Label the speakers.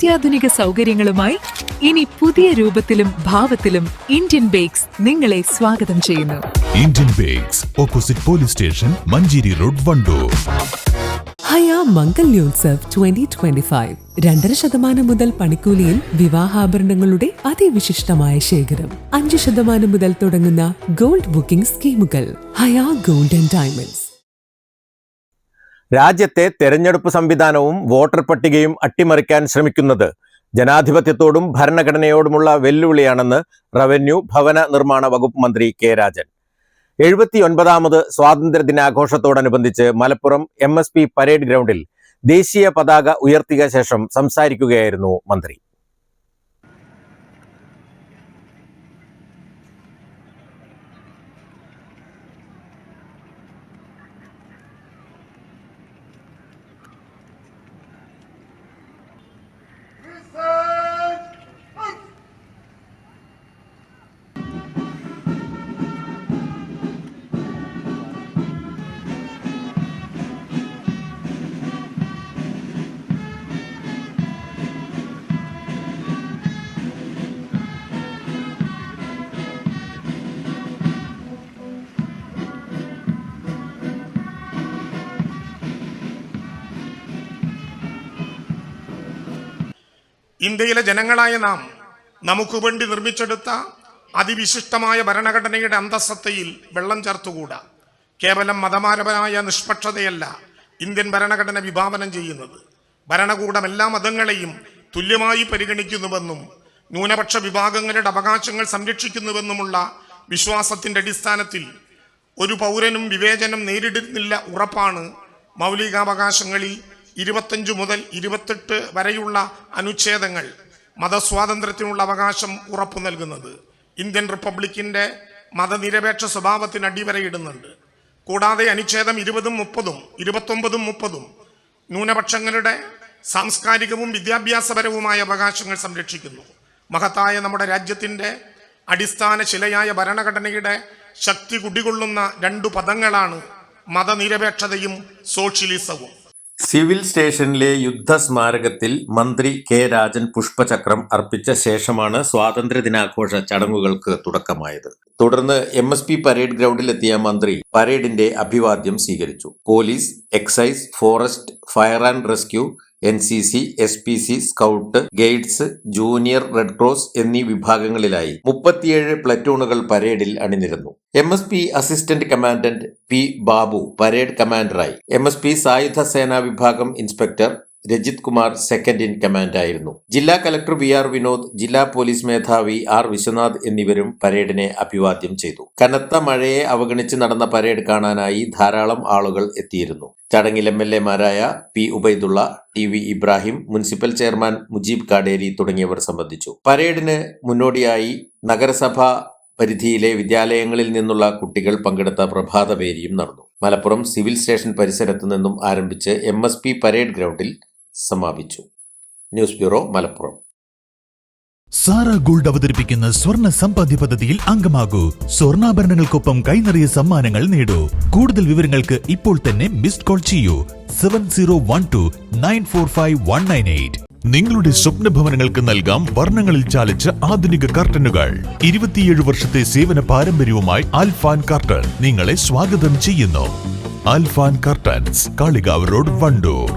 Speaker 1: അത്യാധുനിക സൗകര്യങ്ങളുമായി ഇനി പുതിയ രൂപത്തിലും ഭാവത്തിലും ഇന്ത്യൻ ബേക്സ് നിങ്ങളെ സ്വാഗതം ചെയ്യുന്നു.
Speaker 2: Indian Bakes, opposite police station, Manjeri road, Wandoor.
Speaker 3: ഹയ മംഗല്യോത്സവ് 2025 2.5% മുതൽ പണിക്കൂലിയിൽ വിവാഹാഭരണങ്ങളുടെ അതിവിശിഷ്ടമായ ശേഖരം. 5% മുതൽ തുടങ്ങുന്ന ഗോൾഡ് ബുക്കിംഗ് സ്കീമുകൾ. ഹയ ഗോൾഡ് ആൻഡ് ഡയമണ്ട്സ്.
Speaker 4: രാജ്യത്തെ തെരഞ്ഞെടുപ്പ് സംവിധാനവും വോട്ടർ പട്ടികയും അട്ടിമറിക്കാൻ ശ്രമിക്കുന്നത് ജനാധിപത്യത്തോടും ഭരണഘടനയോടുമുള്ള വെല്ലുവിളിയാണെന്ന് റവന്യൂ ഭവന നിർമ്മാണ വകുപ്പ് മന്ത്രി കെ രാജൻ. 79ാമത് സ്വാതന്ത്ര്യ ദിനാഘോഷത്തോടനുബന്ധിച്ച് മലപ്പുറം MSP പരേഡ് ഗ്രൗണ്ടിൽ ദേശീയ പതാക ഉയർത്തിയ ശേഷം സംസാരിക്കുകയായിരുന്നു മന്ത്രി.
Speaker 5: ഇന്ത്യയിലെ ജനങ്ങളായ നാം നമുക്ക് വേണ്ടി നിർമ്മിച്ചെടുത്ത അതിവിശിഷ്ടമായ ഭരണഘടനയുടെ അന്തസ്സത്തയിൽ വെള്ളം ചേർത്തുകൂടാ. കേവലം മതപരമായ നിഷ്പക്ഷതയല്ല ഇന്ത്യൻ ഭരണഘടന വിഭാവനം ചെയ്യുന്നത്. ഭരണകൂടം എല്ലാ മതങ്ങളെയും തുല്യമായി പരിഗണിക്കുന്നുവെന്നും ന്യൂനപക്ഷ വിഭാഗങ്ങളുടെ അവകാശങ്ങൾ സംരക്ഷിക്കുന്നുവെന്നുമുള്ള വിശ്വാസത്തിൻ്റെ അടിസ്ഥാനത്തിൽ ഒരു പൗരനും വിവേചനം നേരിടുന്നില്ല ഉറപ്പാണ് മൗലികാവകാശങ്ങളിൽ 25 മുതൽ 28 വരെയുള്ള അനുച്ഛേദങ്ങൾ മതസ്വാതന്ത്ര്യത്തിനുള്ള അവകാശം ഉറപ്പു നൽകുന്നത്. ഇന്ത്യൻ റിപ്പബ്ലിക്കിൻ്റെ മതനിരപേക്ഷ സ്വഭാവത്തിന് അടിവരയിടുന്നുണ്ട്. കൂടാതെ അനുച്ഛേദം 20, 30, 29, 30 ന്യൂനപക്ഷങ്ങളുടെ സാംസ്കാരികവും വിദ്യാഭ്യാസപരവുമായ അവകാശങ്ങൾ സംരക്ഷിക്കുന്നു. മഹത്തായ നമ്മുടെ രാജ്യത്തിൻ്റെ അടിസ്ഥാന ശിലയായ ഭരണഘടനയുടെ ശക്തി കുടികൊള്ളുന്ന 2 പദങ്ങളാണ് മതനിരപേക്ഷതയും സോഷ്യലിസവും.
Speaker 4: സിവിൽ സ്റ്റേഷനിലെ യുദ്ധസ്മാരകത്തിൽ മന്ത്രി കെ രാജൻ പുഷ്പചക്രം അർപ്പിച്ച ശേഷമാണ് സ്വാതന്ത്ര്യദിനാഘോഷ ചടങ്ങുകൾക്ക് തുടക്കമായത്. തുടർന്ന് MSP പരേഡ് ഗ്രൗണ്ടിലെത്തിയ മന്ത്രി പരേഡിന്റെ അഭിവാദ്യം സ്വീകരിച്ചു. Police, excise, forest, fire and rescue, NCC, SPC, scout, guides, junior red cross എന്നീ വിഭാഗങ്ങളിലായി 37 പ്ലറ്റൂണുകൾ പരേഡിൽ അണിനിരന്നു. MSP assistant commandant P. Babu parade കമാൻഡറായി. MSP സായുധ സേനാ വിഭാഗം inspector Rajith Kumar second in command ആയിരുന്നു. ജില്ലാ കലക്ടർ VR വിനോദ്, ജില്ലാ പോലീസ് മേധാവി R. വിശ്വനാഥ് എന്നിവരും പരേഡിനെ അഭിവാദ്യം ചെയ്തു. കനത്ത മഴയെ അവഗണിച്ച് നടന്ന പരേഡ് കാണാനായി ധാരാളം ആളുകൾ എത്തിയിരുന്നു. ചടങ്ങിൽ MLA മാരായ P. Ubaidullah, TV Ibrahim, municipal chairman Mujeeb Kaderi തുടങ്ങിയവർ സംബന്ധിച്ചു. പരേഡിന് മുന്നോടിയായി നഗരസഭാ പരിധിയിലെ വിദ്യാലയങ്ങളിൽ നിന്നുള്ള കുട്ടികൾ പങ്കെടുത്ത പ്രഭാതപേരിയും നടന്നു. മലപ്പുറം സിവിൽ സ്റ്റേഷൻ പരിസരത്തു നിന്നും ആരംഭിച്ച് MSP പരേഡ് ഗ്രൗണ്ടിൽ സമാപിച്ചു. News bureau, Malappuram.
Speaker 2: Sara Gold അവതരിപ്പിക്കുന്ന സ്വർണ്ണ സമ്പാദ്യ പദ്ധതിയിൽ അംഗമാകൂ. സ്വർണ്ണാഭരണങ്ങൾക്കൊപ്പം കൈനിറിയ സമ്മാനങ്ങൾ നേടൂ. കൂടുതൽ വിവരങ്ങൾക്ക് ഇപ്പോൾ തന്നെ മിസ്ഡ് കോൾ ചെയ്യൂ 7012945198. നിങ്ങളുടെ സ്വപ്ന ഭവനങ്ങൾക്ക് നൽകാം വർണ്ണങ്ങളിൽ ചാലിച്ച ആധുനിക കർട്ടനുകൾ. 27 വർഷത്തെ സേവന പാരമ്പര്യവുമായി ആൽഫാൻ കർട്ടൻ നിങ്ങളെ സ്വാഗതം ചെയ്യുന്നു. Alfan curtains, Kalikavu road, Wandoor.